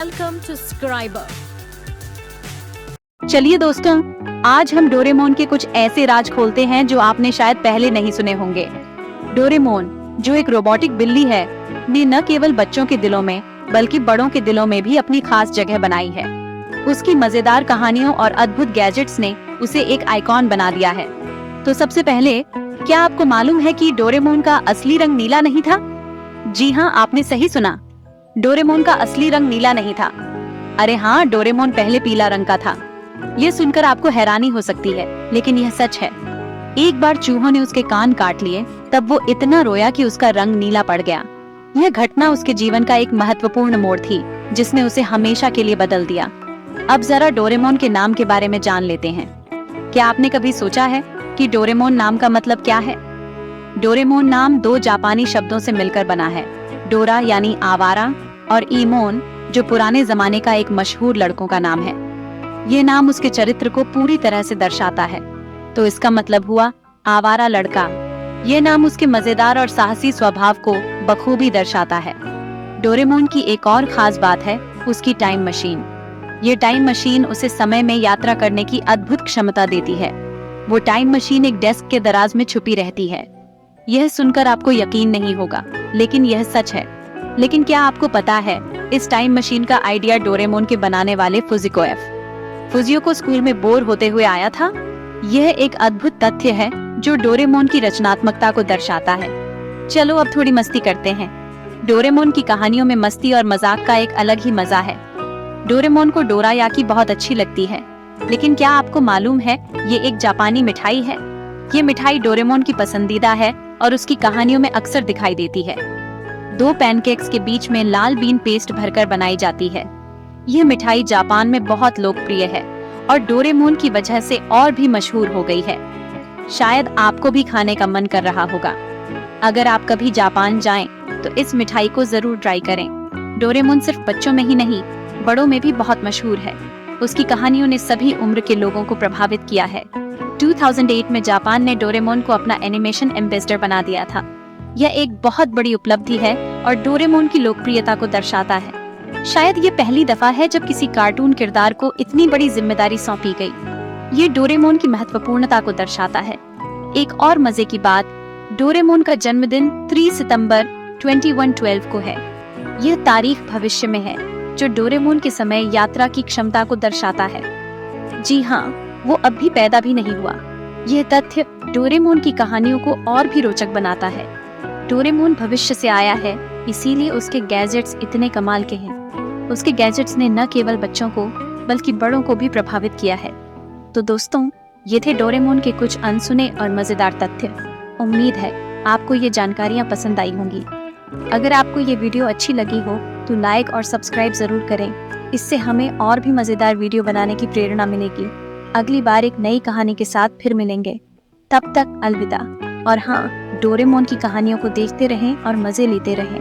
Welcome to Scriber। चलिए दोस्तों, आज हम डोरेमोन के कुछ ऐसे राज खोलते हैं जो आपने शायद पहले नहीं सुने होंगे। डोरेमोन, जो एक रोबोटिक बिल्ली है, ने न केवल बच्चों के दिलों में बल्कि बड़ों के दिलों में भी अपनी खास जगह बनाई है। उसकी मजेदार कहानियों और अद्भुत गैजेट्स ने उसे एक आइकॉन बना दिया है। तो सबसे पहले, क्या आपको मालूम है कि डोरेमोन का असली रंग नीला नहीं था? जी हाँ, आपने सही सुना। डोरेमोन का असली रंग नीला नहीं था। अरे हाँ, डोरेमोन पहले पीला रंग का था। ये सुनकर आपको हैरानी हो सकती है, लेकिन यह सच है। एक बार चूहों ने उसके कान काट लिए, तब वो इतना रोया कि उसका रंग नीला पड़ गया। यह घटना उसके जीवन का एक महत्वपूर्ण मोड़ थी, जिसने उसे हमेशा के लिए बदल दिया। अब जरा डोरेमोन के नाम के बारे में जान लेते हैं। क्या आपने कभी सोचा है कि डोरेमोन नाम का मतलब क्या है? डोरेमोन नाम दो जापानी शब्दों से मिलकर बना है। डोरा यानी आवारा और ईमोन, जो पुराने जमाने का एक मशहूर लड़कों का नाम है। ये नाम उसके चरित्र को पूरी तरह से दर्शाता है। तो इसका मतलब हुआ आवारा लड़का। ये नाम उसके मजेदार और साहसी स्वभाव को बखूबी दर्शाता है। डोरेमोन की एक और खास बात है उसकी टाइम मशीन। ये टाइम मशीन उसे समय में यात्रा करने की अद्भुत क्षमता देती है। वो टाइम मशीन एक डेस्क के दराज में छुपी रहती है। यह सुनकर आपको यकीन नहीं होगा, लेकिन यह सच है। लेकिन क्या आपको पता है, इस टाइम मशीन का आइडिया डोरेमोन के बनाने वाले फुजियो को स्कूल में बोर होते हुए आया था। यह एक अद्भुत तथ्य है जो डोरेमोन की रचनात्मकता को दर्शाता है। चलो अब थोड़ी मस्ती करते हैं। डोरेमोन की कहानियों में मस्ती और मजाक का एक अलग ही मजा है। डोरेमोन को डोरायाकी बहुत अच्छी लगती है, लेकिन क्या आपको मालूम है ये एक जापानी मिठाई है। ये मिठाई डोरेमोन की पसंदीदा है और उसकी कहानियों में अक्सर दिखाई देती है। दो पैनकेक्स के बीच में लाल बीन पेस्ट भरकर बनाई जाती है। यह मिठाई जापान में बहुत लोकप्रिय है और डोरेमोन की वजह से और भी मशहूर हो गई है। शायद आपको भी खाने का मन कर रहा होगा। अगर आप कभी जापान जाएं, तो इस मिठाई को जरूर ट्राई करें। डोरेमोन सिर्फ बच्चों में ही नहीं, बड़ों में भी बहुत मशहूर है। उसकी कहानियों ने सभी उम्र के लोगों को प्रभावित किया है। 2008 में जापान ने डोरेमोन को अपना एनिमेशन एम्बेसडर बना दिया था। यह एक बहुत बड़ी उपलब्धि है और डोरेमोन की लोकप्रियता को दर्शाता है। शायद ये पहली दफा है जब किसी कार्टून किरदार को इतनी बड़ी जिम्मेदारी सौंपी गई। ये डोरेमोन की महत्वपूर्णता को दर्शाता है। एक और मजे की बात, डोरेमोन का जन्मदिन 3 सितंबर 2112 को है। यह तारीख भविष्य में है, जो डोरेमोन के समय यात्रा की क्षमता को दर्शाता है। जी हाँ, वो अब भी पैदा भी नहीं हुआ। यह तथ्य डोरेमोन की कहानियों को और भी रोचक बनाता है। डोरेमोन भविष्य से आया है, इसीलिए उसके गैजेट्स इतने कमाल के हैं। उसके गैजेट्स ने न केवल बच्चों को बल्कि बड़ों को भी प्रभावित किया है। तो दोस्तों, ये थे डोरेमोन के कुछ अनसुने और मजेदार तथ्य। उम्मीद है आपको ये जानकारियाँ पसंद आई होंगी। अगर आपको ये वीडियो अच्छी लगी हो तो लाइक और सब्सक्राइब जरूर करें। इससे हमें और भी मजेदार वीडियो बनाने की प्रेरणा मिलेगी। अगली बार एक नई कहानी के साथ फिर मिलेंगे। तब तक अलविदा। और हाँ, डोरेमोन की कहानियों को देखते रहें और मजे लेते रहें।